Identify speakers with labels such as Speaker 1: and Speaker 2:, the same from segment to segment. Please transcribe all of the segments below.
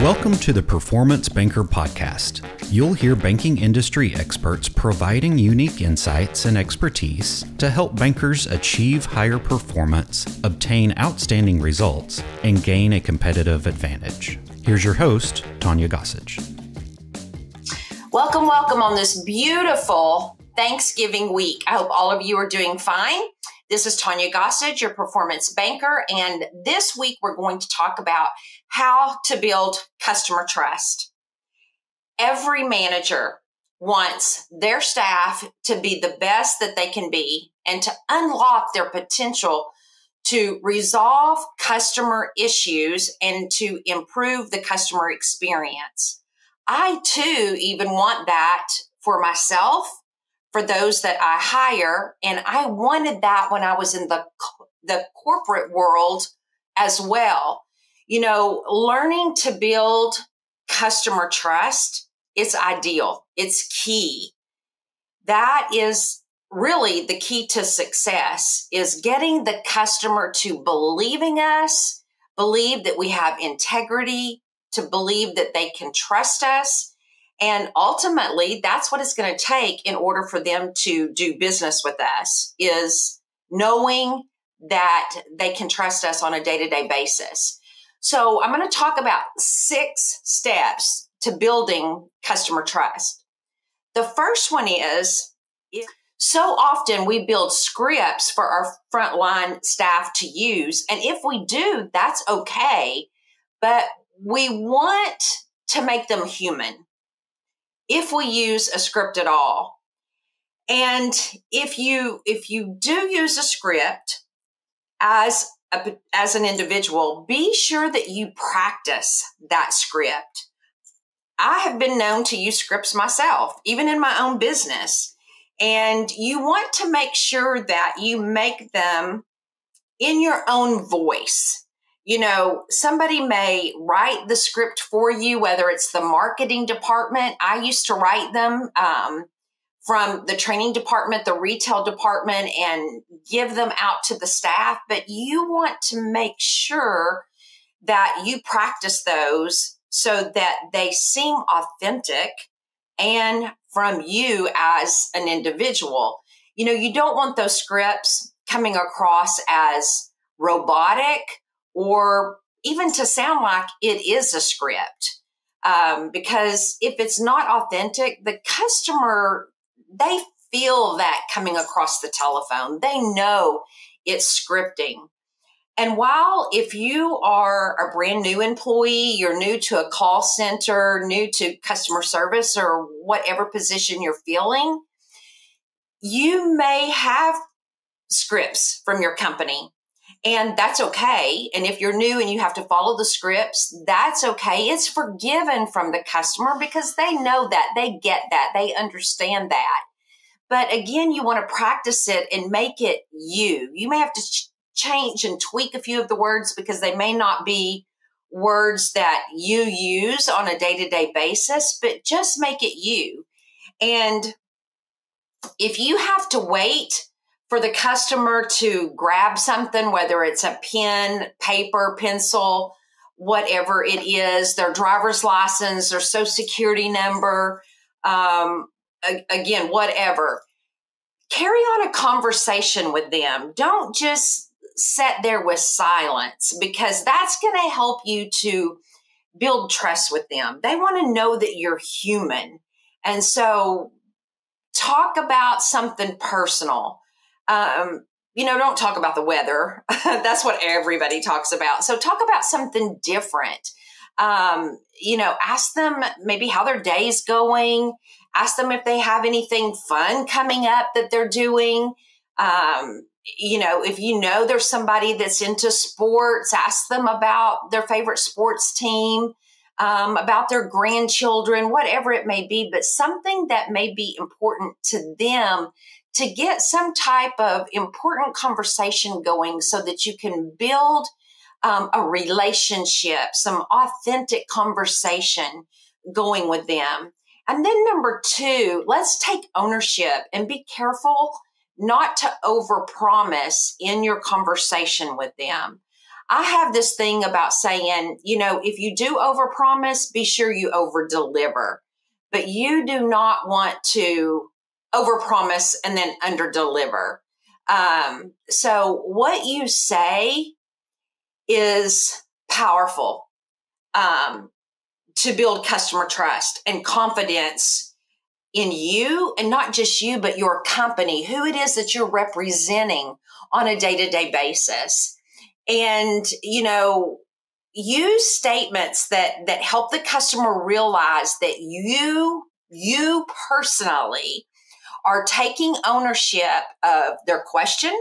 Speaker 1: Welcome to the Performance Banker Podcast. You'll hear banking industry experts providing unique insights and expertise to help bankers achieve higher performance, obtain outstanding results, and gain a competitive advantage. Here's your host, Tonya Gossage.
Speaker 2: Welcome on this beautiful Thanksgiving week. I hope all of you are doing fine. This is Tonya Gossage, your performance banker, and this week we're going to talk about how to build customer trust. Every manager wants their staff to be the best that they can be and to unlock their potential to resolve customer issues and to improve the customer experience. I too even want that for myself, for those that I hire, and I wanted that when I was in the corporate world as well. You know, learning to build customer trust is ideal. It's key. That is really the key to success, is getting the customer to believing us, believe that we have integrity, to believe that they can trust us. And ultimately, that's what it's going to take in order for them to do business with us, is knowing that they can trust us on a day-to-day basis. So I'm going to talk about 6 steps to building customer trust. The first one is, so often we build scripts for our frontline staff to use. And if we do, that's okay. But we want to make them human if we use a script at all. And if you do use a script as an individual, be sure that you practice that script. I have been known to use scripts myself, even in my own business. And you want to make sure that you make them in your own voice. You know, somebody may write the script for you, whether it's the marketing department. I used to write them from the training department, the retail department, and give them out to the staff. But you want to make sure that you practice those so that they seem authentic and from you as an individual. You know, you don't want those scripts coming across as robotic, or even to sound like it is a script. Because if it's not authentic, the customer, they feel that coming across the telephone. They know it's scripting. And while if you are a brand new employee, you're new to a call center, new to customer service, or whatever position you're filling, you may have scripts from your company. And that's okay. And if you're new and you have to follow the scripts, that's okay. It's forgiven from the customer because they know that, they get that, they understand that. But again, you want to practice it and make it you. You may have to change and tweak a few of the words because they may not be words that you use on a day-to-day basis, but just make it you. And if you have to wait for the customer to grab something, whether it's a pen, paper, pencil, whatever it is, their driver's license, their social security number, again, whatever, carry on a conversation with them. Don't just sit there with silence, because that's going to help you to build trust with them. They want to know that you're human. And so talk about something personal. Don't talk about the weather. That's what everybody talks about. So talk about something different. Ask them maybe how their day's going. Ask them if they have anything fun coming up that they're doing. If you know there's somebody that's into sports, ask them about their favorite sports team, about their grandchildren, whatever it may be, but something that may be important to them, to get some type of important conversation going so that you can build a relationship, some authentic conversation going with them. And then number 2, let's take ownership and be careful not to overpromise in your conversation with them. I have this thing about saying, if you do overpromise, be sure you overdeliver. But you do not want to overpromise and then underdeliver. So what you say is powerful to build customer trust and confidence in you, and not just you, but your company, who it is that you're representing on a day-to-day basis. And, use statements that help the customer realize that you personally are taking ownership of their question,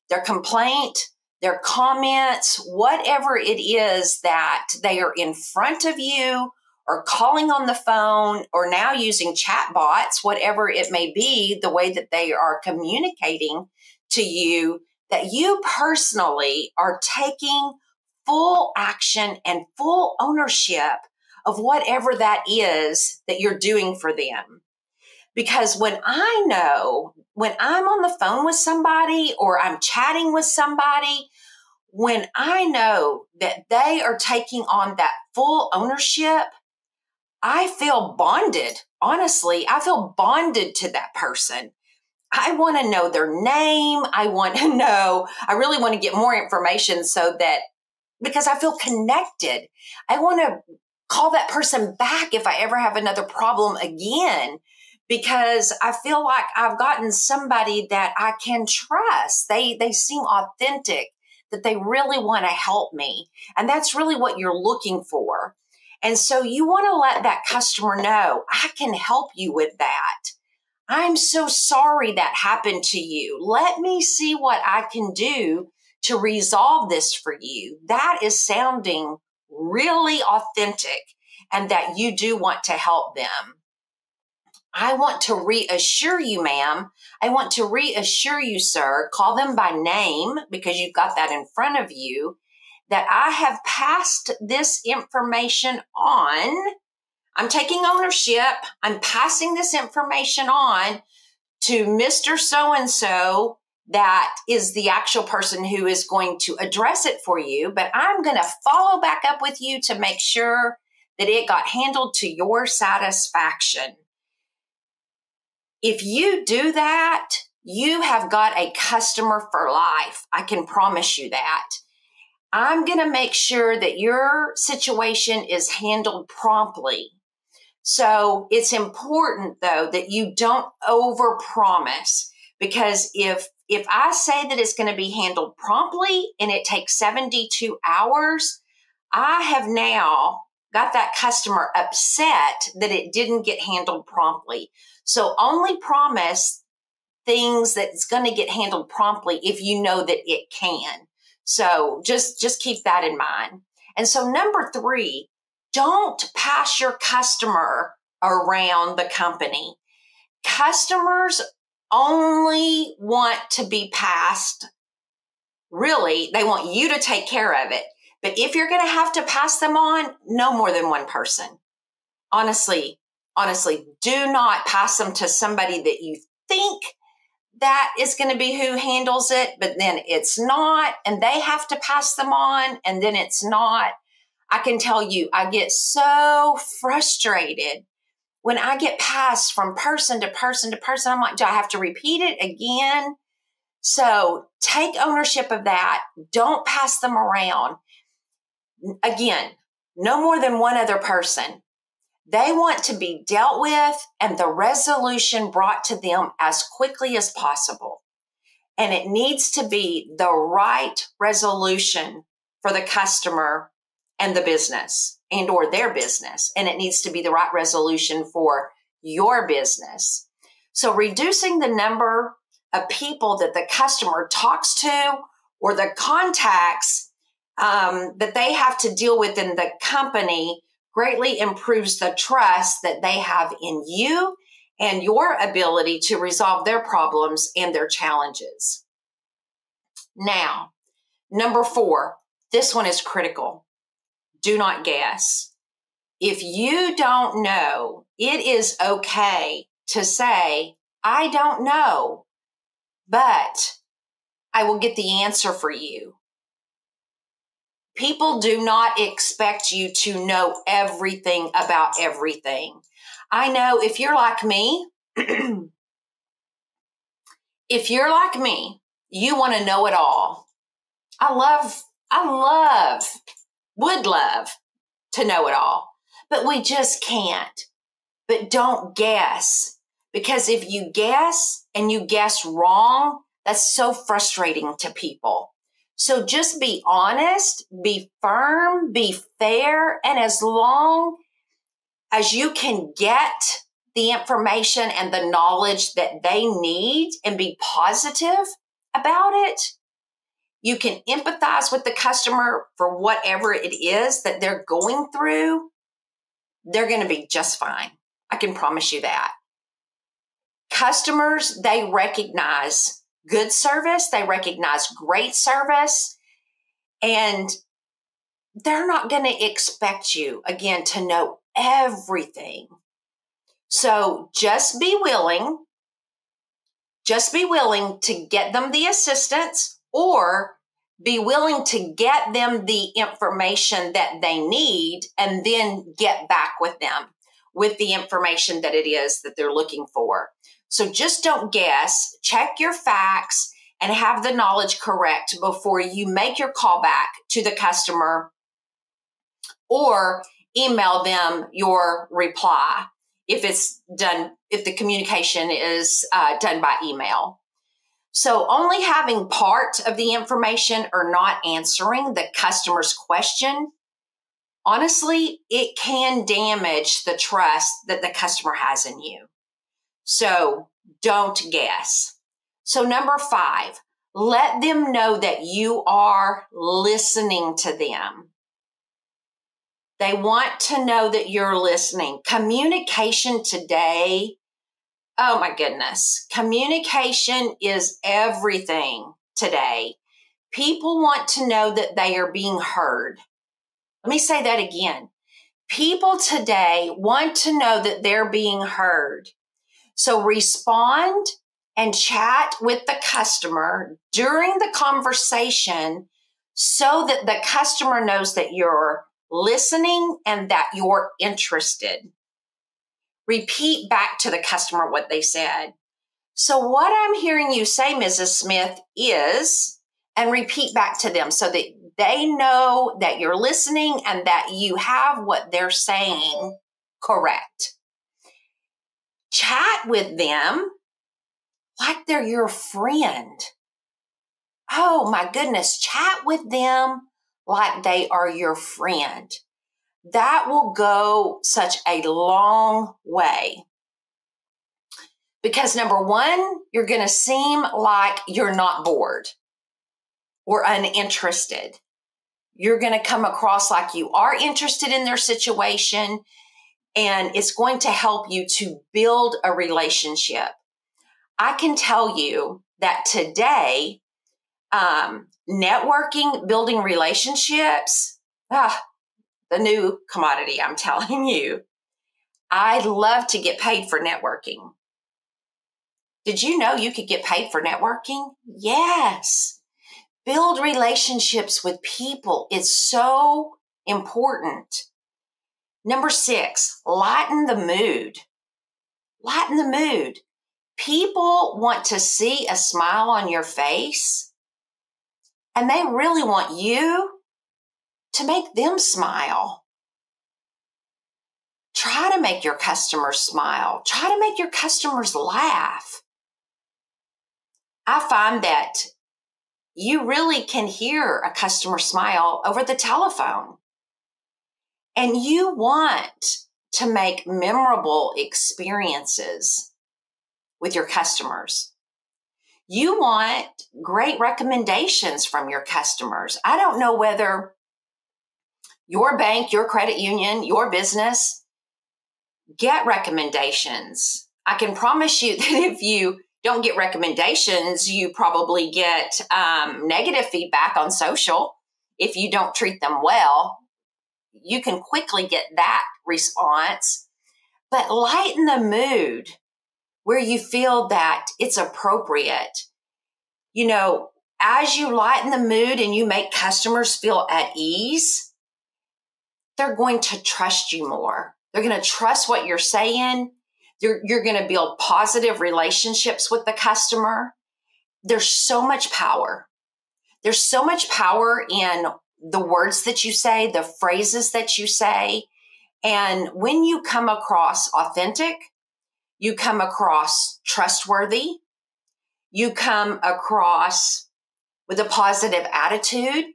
Speaker 2: their complaint, their comments, whatever it is that they are in front of you or calling on the phone or now using chat bots, whatever it may be, the way that they are communicating to you, that you personally are taking full action and full ownership of whatever that is that you're doing for them. Because when I'm on the phone with somebody or I'm chatting with somebody, when I know that they are taking on that full ownership, I feel bonded. Honestly, I feel bonded to that person. I want to know their name. I really want to get more information because I feel connected. I want to call that person back if I ever have another problem again, because I feel like I've gotten somebody that I can trust. They seem authentic, that they really want to help me. And that's really what you're looking for. And so you want to let that customer know, I can help you with that. I'm so sorry that happened to you. Let me see what I can do to resolve this for you. That is sounding really authentic and that you do want to help them. I want to reassure you, ma'am. I want to reassure you, sir. Call them by name because you've got that in front of you, that I have passed this information on. I'm taking ownership. I'm passing this information on to Mr. So-and-so that is the actual person who is going to address it for you. But I'm going to follow back up with you to make sure that it got handled to your satisfaction. If you do that, you have got a customer for life. I can promise you that. I'm going to make sure that your situation is handled promptly. So it's important, though, that you don't overpromise, because if I say that it's going to be handled promptly and it takes 72 hours, I have now got that customer upset that it didn't get handled promptly. So only promise things that's going to get handled promptly if you know that it can. So just keep that in mind. And so number 3, don't pass your customer around the company. Customers only want to be passed. Really, they want you to take care of it. But if you're going to have to pass them on, no more than one person. Honestly, do not pass them to somebody that you think that is going to be who handles it, but then it's not, and they have to pass them on, and then it's not. I can tell you, I get so frustrated when I get passed from person to person to person. I'm like, do I have to repeat it again? So take ownership of that. Don't pass them around. Again, no more than one other person. They want to be dealt with and the resolution brought to them as quickly as possible. And it needs to be the right resolution for the customer and the business and or their business. And it needs to be the right resolution for your business. So reducing the number of people that the customer talks to or the contacts that they have to deal with in the company greatly improves the trust that they have in you and your ability to resolve their problems and their challenges. Now, number 4, this one is critical. Do not guess. If you don't know, it is okay to say, I don't know, but I will get the answer for you. People do not expect you to know everything about everything. I know if you're like me, you want to know it all. Would love to know it all, but we just can't. But don't guess, because if you guess and you guess wrong, that's so frustrating to people. So just be honest, be firm, be fair, and as long as you can get the information and the knowledge that they need and be positive about it, you can empathize with the customer for whatever it is that they're going through. They're going to be just fine. I can promise you that. Customers, they recognize good service. They recognize great service. And they're not going to expect you, again, to know everything. So just be willing to get them the assistance, or be willing to get them the information that they need and then get back with them with the information that it is that they're looking for. So just don't guess, check your facts and have the knowledge correct before you make your call back to the customer or email them your reply if the communication is done by email. So only having part of the information or not answering the customer's question, honestly, it can damage the trust that the customer has in you. So don't guess. So number 5, let them know that you are listening to them. They want to know that you're listening. Communication today, oh my goodness, communication is everything today. People want to know that they are being heard. Let me say that again. People today want to know that they're being heard. So respond and chat with the customer during the conversation so that the customer knows that you're listening and that you're interested. Repeat back to the customer what they said. So what I'm hearing you say, Mrs. Smith, is, and repeat back to them so that they know that you're listening and that you have what they're saying correct. Chat with them like they're your friend. Oh my goodness, chat with them like they are your friend. That will go such a long way. Because number 1, you're going to seem like you're not bored or uninterested. You're going to come across like you are interested in their situation, and it's going to help you to build a relationship. I can tell you that today, networking, building relationships, the new commodity, I'm telling you. I love to get paid for networking. Did you know you could get paid for networking? Yes. Build relationships with people. It's so important. Number 6, lighten the mood. Lighten the mood. People want to see a smile on your face, and they really want you to make them smile. Try to make your customers smile. Try to make your customers laugh. I find that you really can hear a customer smile over the telephone. And you want to make memorable experiences with your customers. You want great recommendations from your customers. I don't know whether your bank, your credit union, your business get recommendations. I can promise you that if you don't get recommendations, you probably get negative feedback on social. If you don't treat them well, you can quickly get that response. But lighten the mood where you feel that it's appropriate. You know, as you lighten the mood and you make customers feel at ease, they're going to trust you more. They're going to trust what you're saying. You're going to build positive relationships with the customer. There's so much power. There's so much power in the words that you say, the phrases that you say. And when you come across authentic, you come across trustworthy, you come across with a positive attitude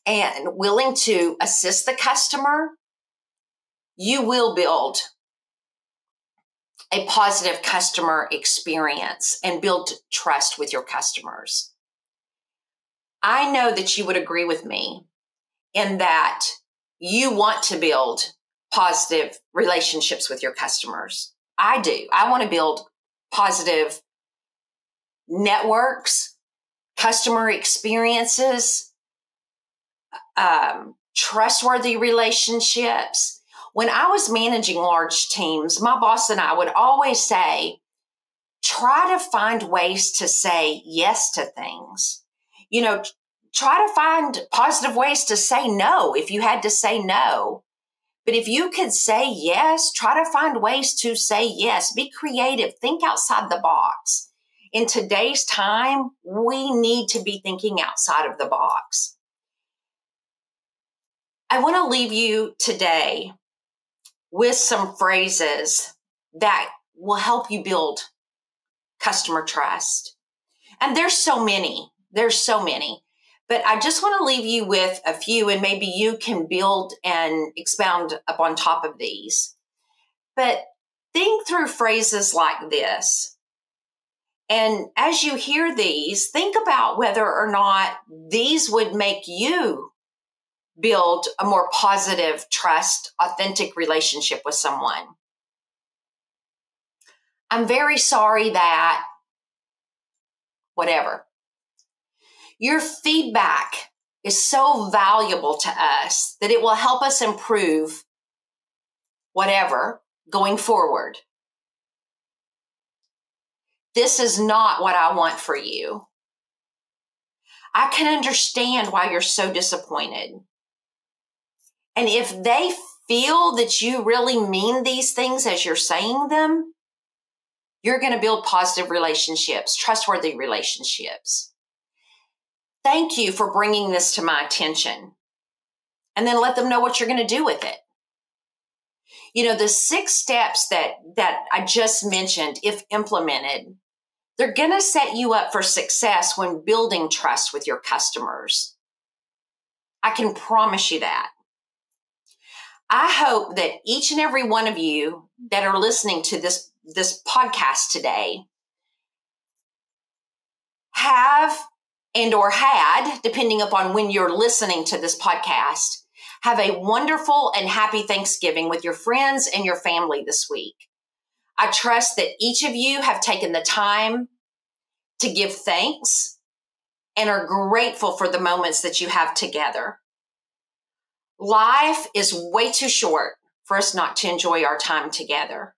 Speaker 2: and willing to assist the customer, you will build a positive customer experience and build trust with your customers. I know that you would agree with me in that you want to build positive relationships with your customers. I do. I want to build positive networks, customer experiences, trustworthy relationships. When I was managing large teams, my boss and I would always say, try to find ways to say yes to things. Try to find positive ways to say no if you had to say no. But if you could say yes, try to find ways to say yes. Be creative. Think outside the box. In today's time, we need to be thinking outside of the box. I want to leave you today with some phrases that will help you build customer trust. And there's so many. But I just want to leave you with a few, and maybe you can build and expound upon top of these. But think through phrases like this. And as you hear these, think about whether or not these would make you build a more positive, trust, authentic relationship with someone. I'm very sorry that whatever. Your feedback is so valuable to us that it will help us improve whatever going forward. This is not what I want for you. I can understand why you're so disappointed. And if they feel that you really mean these things as you're saying them, you're going to build positive relationships, trustworthy relationships. Thank you for bringing this to my attention. And then let them know what you're going to do with it. The 6 steps that I just mentioned, if implemented, they're going to set you up for success when building trust with your customers. I can promise you that. I hope that each and every one of you that are listening to this podcast today have and or had, depending upon when you're listening to this podcast, have a wonderful and happy Thanksgiving with your friends and your family this week. I trust that each of you have taken the time to give thanks and are grateful for the moments that you have together. Life is way too short for us not to enjoy our time together.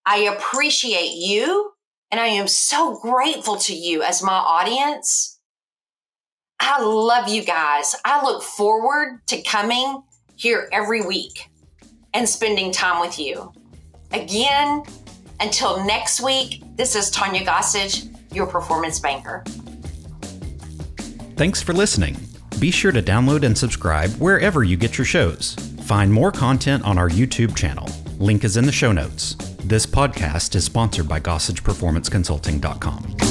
Speaker 2: I appreciate you, and I am so grateful to you as my audience. I love you guys. I look forward to coming here every week and spending time with you. Again, until next week, this is Tonya Gossage, your performance banker.
Speaker 1: Thanks for listening. Be sure to download and subscribe wherever you get your shows. Find more content on our YouTube channel. Link is in the show notes. This podcast is sponsored by GossagePerformanceConsulting.com.